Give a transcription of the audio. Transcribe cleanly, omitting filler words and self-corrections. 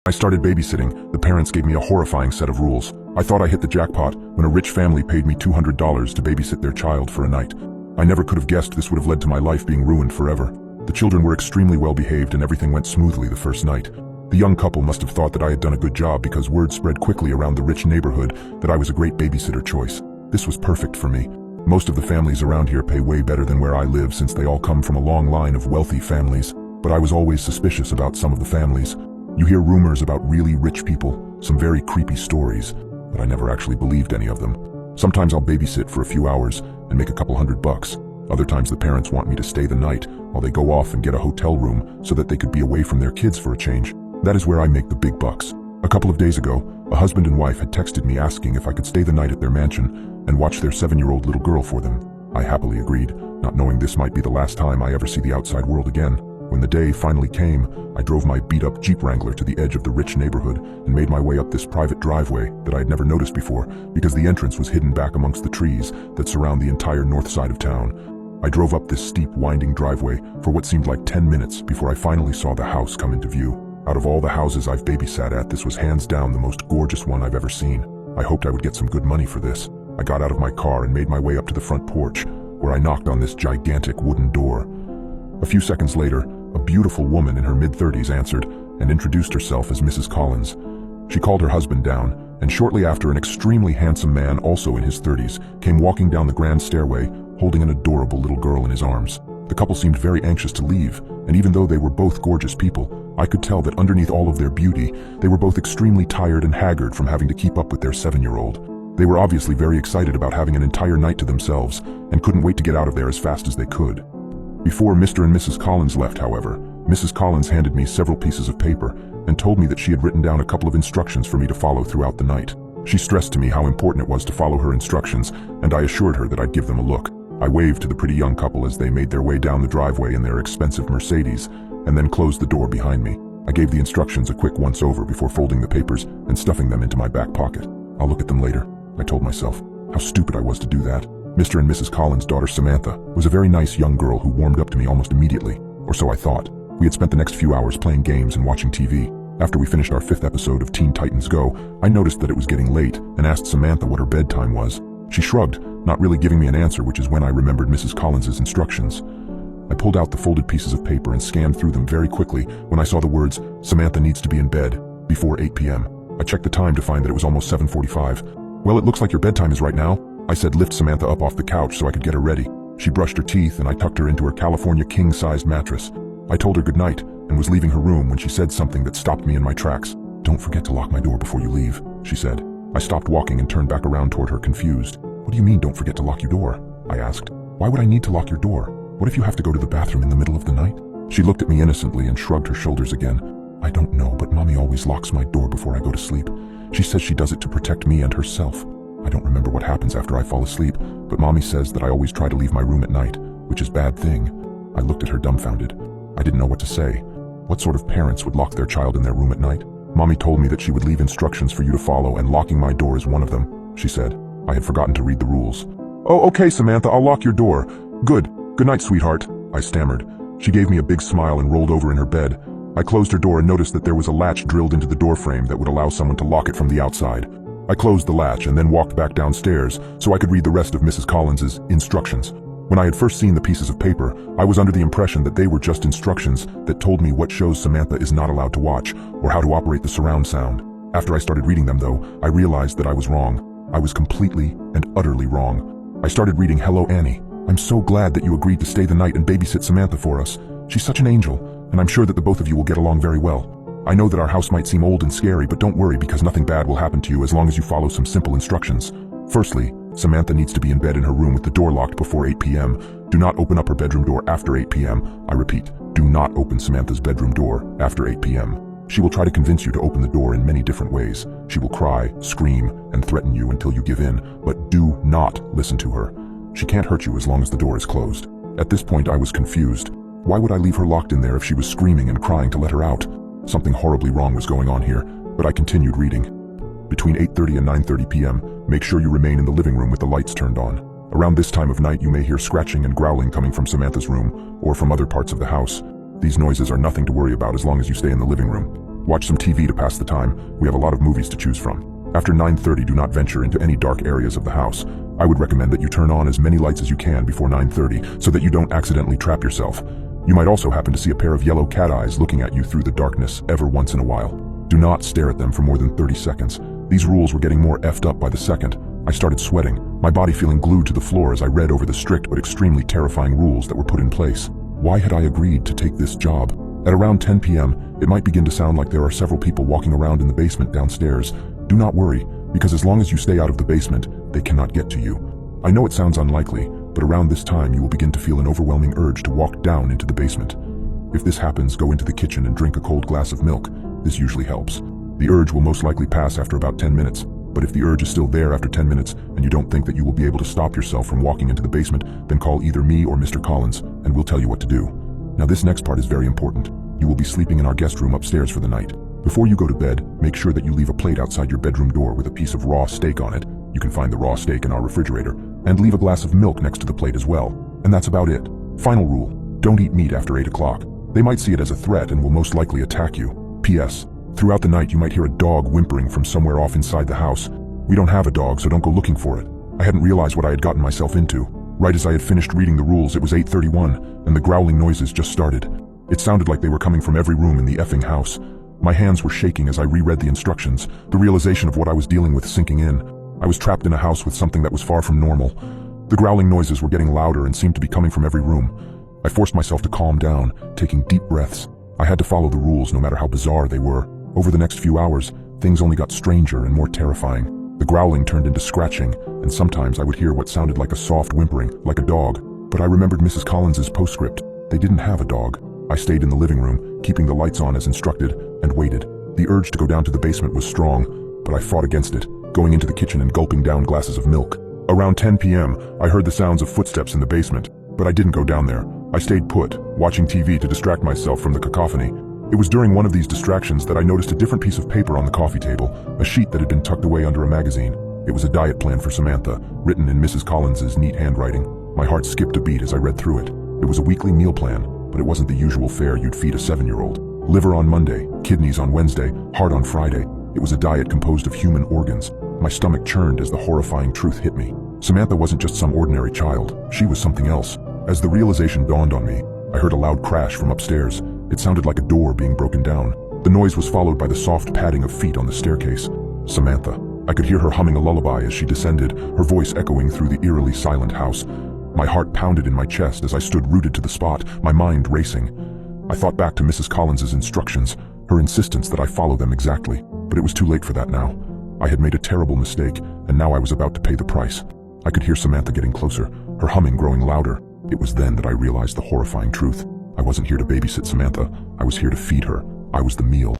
I started babysitting, the parents gave me a horrifying set of rules. I thought I hit the jackpot when a rich family paid me $200 to babysit their child for a night. I never could have guessed this would have led to my life being ruined forever. The children were extremely well behaved and everything went smoothly the first night. The young couple must have thought that I had done a good job because word spread quickly around the rich neighborhood that I was a great babysitter choice. This was perfect for me. Most of the families around here pay way better than where I live since they all come from a long line of wealthy families, but I was always suspicious about some of the families. You hear rumors about really rich people, some very creepy stories, but I never actually believed any of them. Sometimes I'll babysit for a few hours and make a couple $100. Other times the parents want me to stay the night while they go off and get a hotel room so that they could be away from their kids for a change. That is where I make the big bucks. A couple of days ago, a husband and wife had texted me asking if I could stay the night at their mansion and watch their 7-year-old little girl for them. I happily agreed, not knowing this might be the last time I ever see the outside world again. When the day finally came, I drove my beat-up Jeep Wrangler to the edge of the rich neighborhood and made my way up this private driveway that I had never noticed before because the entrance was hidden back amongst the trees that surround the entire north side of town. I drove up this steep, winding driveway for what seemed like 10 minutes before I finally saw the house come into view. Out of all the houses I've babysat at, this was hands down the most gorgeous one I've ever seen. I hoped I would get some good money for this. I got out of my car and made my way up to the front porch, where I knocked on this gigantic wooden door. A few seconds later, a beautiful woman in her mid-30s answered and introduced herself as Mrs. Collins. She called her husband down, and shortly after an extremely handsome man, also in his 30s, came walking down the grand stairway, holding an adorable little girl in his arms. The couple seemed very anxious to leave, and even though they were both gorgeous people, I could tell that underneath all of their beauty, they were both extremely tired and haggard from having to keep up with their 7-year-old. They were obviously very excited about having an entire night to themselves, and couldn't wait to get out of there as fast as they could. Before Mr. and Mrs. Collins left, however, Mrs. Collins handed me several pieces of paper and told me that she had written down a couple of instructions for me to follow throughout the night. She stressed to me how important it was to follow her instructions, and I assured her that I'd give them a look. I waved to the pretty young couple as they made their way down the driveway in their expensive Mercedes, and then closed the door behind me. I gave the instructions a quick once-over before folding the papers and stuffing them into my back pocket. I'll look at them later, I told myself. How stupid I was to do that. Mr. and Mrs. Collins' daughter Samantha was a very nice young girl who warmed up to me almost immediately, or so I thought. We had spent the next few hours playing games and watching TV. After we finished our 5th episode of Teen Titans Go, I noticed that it was getting late and asked Samantha what her bedtime was. She shrugged, not really giving me an answer, which is when I remembered Mrs. Collins' instructions. I pulled out the folded pieces of paper and scanned through them very quickly when I saw the words, "Samantha needs to be in bed before 8 p.m. I checked the time to find that it was almost 7:45. "Well, it looks like your bedtime is right now," I said, lift Samantha up off the couch so I could get her ready. She brushed her teeth and I tucked her into her California king-sized mattress. I told her goodnight and was leaving her room when she said something that stopped me in my tracks. "Don't forget to lock my door before you leave," she said. I stopped walking and turned back around toward her, confused. "What do you mean, don't forget to lock your door?" I asked. "Why would I need to lock your door? What if you have to go to the bathroom in the middle of the night?" She looked at me innocently and shrugged her shoulders again. "I don't know, but Mommy always locks my door before I go to sleep. She says she does it to protect me and herself. I don't remember what happens after I fall asleep, but Mommy says that I always try to leave my room at night, which is a bad thing." I looked at her dumbfounded. I didn't know what to say. What sort of parents would lock their child in their room at night? "Mommy told me that she would leave instructions for you to follow, and locking my door is one of them," she said. I had forgotten to read the rules. "Oh, okay, Samantha, I'll lock your door." "Good. Good night, sweetheart," I stammered. She gave me a big smile and rolled over in her bed. I closed her door and noticed that there was a latch drilled into the door frame that would allow someone to lock it from the outside. I closed the latch and then walked back downstairs so I could read the rest of Mrs. Collins' instructions. When I had first seen the pieces of paper, I was under the impression that they were just instructions that told me what shows Samantha is not allowed to watch or how to operate the surround sound. After I started reading them, though, I realized that I was wrong. I was completely and utterly wrong. I started reading, "Hello, Annie. I'm so glad that you agreed to stay the night and babysit Samantha for us. She's such an angel, and I'm sure that the both of you will get along very well. I know that our house might seem old and scary, but don't worry because nothing bad will happen to you as long as you follow some simple instructions. Firstly, Samantha needs to be in bed in her room with the door locked before 8 p.m. Do not open up her bedroom door after 8 p.m. I repeat, do not open Samantha's bedroom door after 8 p.m. She will try to convince you to open the door in many different ways. She will cry, scream, and threaten you until you give in, but do not listen to her. She can't hurt you as long as the door is closed." At this point, I was confused. Why would I leave her locked in there if she was screaming and crying to let her out? Something horribly wrong was going on here, but I continued reading. "Between 8:30 and 9:30 p.m., make sure you remain in the living room with the lights turned on. Around this time of night, you may hear scratching and growling coming from Samantha's room or from other parts of the house. These noises are nothing to worry about as long as you stay in the living room. Watch some TV to pass the time. We have a lot of movies to choose from. After 9:30, do not venture into any dark areas of the house. I would recommend that you turn on as many lights as you can before 9:30 so that you don't accidentally trap yourself. You might also happen to see a pair of yellow cat eyes looking at you through the darkness every once in a while. Do not stare at them for more than 30 seconds. These rules were getting more effed up by the second. I started sweating, my body feeling glued to the floor as I read over the strict but extremely terrifying rules that were put in place. Why had I agreed to take this job? At around 10 p.m., it might begin to sound like there are several people walking around in the basement downstairs. Do not worry, because as long as you stay out of the basement, they cannot get to you. I know it sounds unlikely, but around this time you will begin to feel an overwhelming urge to walk down into the basement. If this happens, go into the kitchen and drink a cold glass of milk. This usually helps. The urge will most likely pass after about 10 minutes, but if the urge is still there after 10 minutes and you don't think that you will be able to stop yourself from walking into the basement, then call either me or Mr. Collins, and we'll tell you what to do. Now this next part is very important. You will be sleeping in our guest room upstairs for the night. Before you go to bed, make sure that you leave a plate outside your bedroom door with a piece of raw steak on it. You can find the raw steak in our refrigerator, and leave a glass of milk next to the plate as well. And that's about it. Final rule, don't eat meat after 8 o'clock. They might see it as a threat and will most likely attack you. P.S. Throughout the night you might hear a dog whimpering from somewhere off inside the house. We don't have a dog, so don't go looking for it. I hadn't realized what I had gotten myself into. Right as I had finished reading the rules, it was 8:31, and the growling noises just started. It sounded like they were coming from every room in the effing house. My hands were shaking as I reread the instructions, the realization of what I was dealing with sinking in. I was trapped in a house with something that was far from normal. The growling noises were getting louder and seemed to be coming from every room. I forced myself to calm down, taking deep breaths. I had to follow the rules no matter how bizarre they were. Over the next few hours, things only got stranger and more terrifying. The growling turned into scratching, and sometimes I would hear what sounded like a soft whimpering, like a dog. But I remembered Mrs. Collins's postscript. They didn't have a dog. I stayed in the living room, keeping the lights on as instructed, and waited. The urge to go down to the basement was strong, but I fought against it, going into the kitchen and gulping down glasses of milk. Around 10 p.m., I heard the sounds of footsteps in the basement, but I didn't go down there. I stayed put, watching TV to distract myself from the cacophony. It was during one of these distractions that I noticed a different piece of paper on the coffee table, a sheet that had been tucked away under a magazine. It was a diet plan for Samantha, written in Mrs. Collins's neat handwriting. My heart skipped a beat as I read through it. It was a weekly meal plan, but it wasn't the usual fare you'd feed a 7-year-old. Liver on Monday, kidneys on Wednesday, heart on Friday. It was a diet composed of human organs. My stomach churned as the horrifying truth hit me. Samantha wasn't just some ordinary child. She was something else. As the realization dawned on me, I heard a loud crash from upstairs. It sounded like a door being broken down. The noise was followed by the soft padding of feet on the staircase. Samantha. I could hear her humming a lullaby as she descended, her voice echoing through the eerily silent house. My heart pounded in my chest as I stood rooted to the spot, my mind racing. I thought back to Mrs. Collins's instructions, her insistence that I follow them exactly, but it was too late for that now. I had made a terrible mistake, and now I was about to pay the price. I could hear Samantha getting closer, her humming growing louder. It was then that I realized the horrifying truth. I wasn't here to babysit Samantha. I was here to feed her. I was the meal.